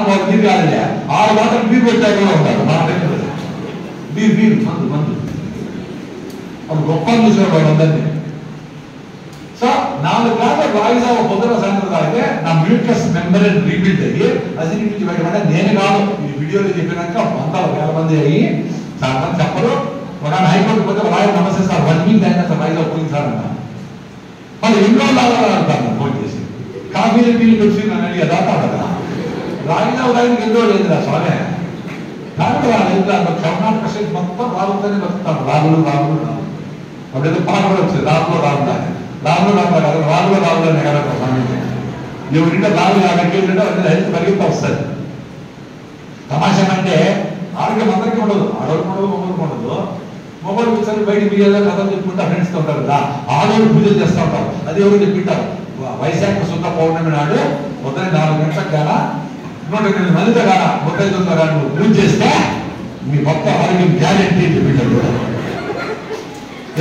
వాళ్ళు మీరు కాదులే 6 గంటలు మీరు పెట్టారు కూడా ఉంటారు మా దగ్గర మీరు మందు అప్పుడు గొప్ప చూసిన వాళ్ళందరినీ. సో 4 గంటలు రాయిజావ పొద్దున సాయంత్రం తాగితే నా మ్యూటస్ మెంబర్ రీబిల్డ్ అయ్యి అసిడిటీ నుంచి బయటపడే నేను కాదు ఈ వీడియోలో చెప్పినాక 100,000 మంది అయ్యి చాలా మంది చెప్పరు. ఒక హైకోర్టు పోతే రాయల్ నమస్తే సార్ 1 వీక్ అయినా సార్ రాయిజావ పోయించారన్న వాళ్ళు ఎన్నో లాగా అంటారు ఫోన్ చేసి కాఫీలు టీలు పెట్టి నన్ను అడిగి దాకా కదా రాయిజావ రాయడానికి ఎన్నో లేదురా స్వామి. కాబట్టి వాళ్ళు కర్ణాటక స్టేట్ మొత్తం రాళ్ళతోనే బతుకుతారు. రాగులు అప్పుడేదో పాట కూడా వచ్చింది రాగులో ఎవరింటే రాగు ఏంటంటే హెల్త్ పరిగెత్తా వస్తుంది. తమాషం అంటే ఆరోగ్యం అందరికీ ఉండదు. ఆడవాళ్ళకి ఉండదు, మొబైల్కి ఉండదు. మొబైల్ కూర్చొని బయట బియ్యాలో కథలు చెప్పుకుంటా ఫ్రెండ్స్తో ఉంటారు కదా. ఆడవాళ్ళు పూజలు చేస్తూ ఉంటారు. అది ఎవరు చెప్పింటారు వైశాఖ శుద్ధ పౌర్ణమి నాడు పొద్దున 4 గంటలకు గానా 108 మందితో గానా 35 గాను పూజ చేస్తే మీ మొత్తం ఆరోగ్యం గ్యారెంటీ చెప్పింటారు.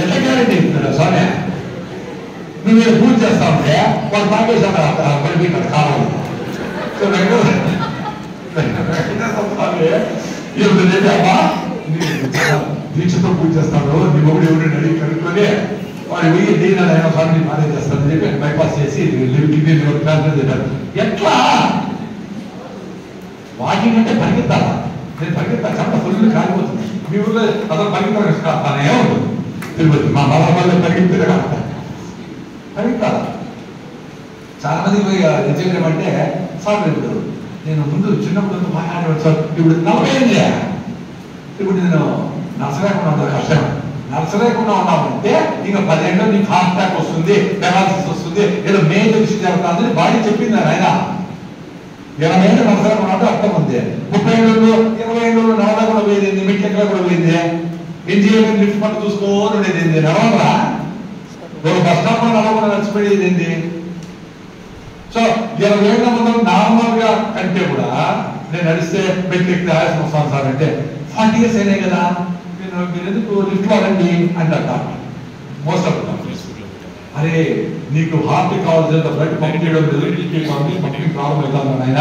ఎట్లా గ్యారెంటీ ఇస్తున్నాడు స్వామి? నువ్వు పూజ చేస్తా ఉంటే వాళ్ళు పాకేశాడు పడిపోయినాడు కావాలి. సో అమ్మా దీక్షతో పూజ చేస్తాడు నీ ఒకటి ఎవరిని అడిగి కనుక్కొని వాడు వెయ్యి దేనాలైనా స్వామిని మానే చేస్తాడని చెప్పి బైపాస్ చేసి చెప్పారు. ఎట్లా వాకింగ్ అంటే పరిగెత్తాలా? నేను పరిగెత్తా చెత్త ఫుల్ కాలిపోతుంది. మీ ఊళ్ళో అసలు పరిగెత్తానే ఉంటుంది. తిరుపతి మా బాబాలో పరిగెత్తారా పరిగెత్తాలా? చాలా మందికి పోయి నిజం అంటే సార్ ఇప్పుడు నేను ముందు చిన్నప్పుడు మాట్లాడేవాడు సార్. ఇప్పుడు 40 ఏళ్ళే. ఇప్పుడు నేను నర్సరేకుండా ఉంటాను కష్టం. నర్సరేకుండా ఉన్నామంటే ఇంకా 10 ఏళ్ళు నీకు హార్ట్ అటాక్ వస్తుంది, పెరాలసిస్ వస్తుంది, ఏదో మేజర్ విషయం జరుగుతుంది బాడీ చెప్పింది ఆయన. 20 ఏళ్ళు నర్సరేకుండా ఉంటే అర్థం ఉంది. 30 ఏళ్ళు 20 ఏళ్ళు నడవడా కూడా పోయింది, మెట్లెక్కడా కూడా పోయింది. ఇంజనీరింగ్ లిఫ్ట్ పట్టు చూసుకోని ఉండేది నడవరా బస్ స్టాప్ లో నడవకుండా నడిచిపోయేది ఏంటి? సో 20 ఏళ్ళ ముందు నార్మల్ గా కంటే కూడా నేను నడిస్తే మెట్లెక్కితే ఆయాసం వస్తాను సార్ అంటే 40 years అయినాయి కదా మీరు ఎందుకు లిఫ్ట్ వాడండి అంటారు మోస్ట్ ఆఫ్ అరే నీకు హార్ట్ కావాల్సిన బ్లడ్ పంప్ చేయడం ప్రాబ్లం అవుతుంది ఆయన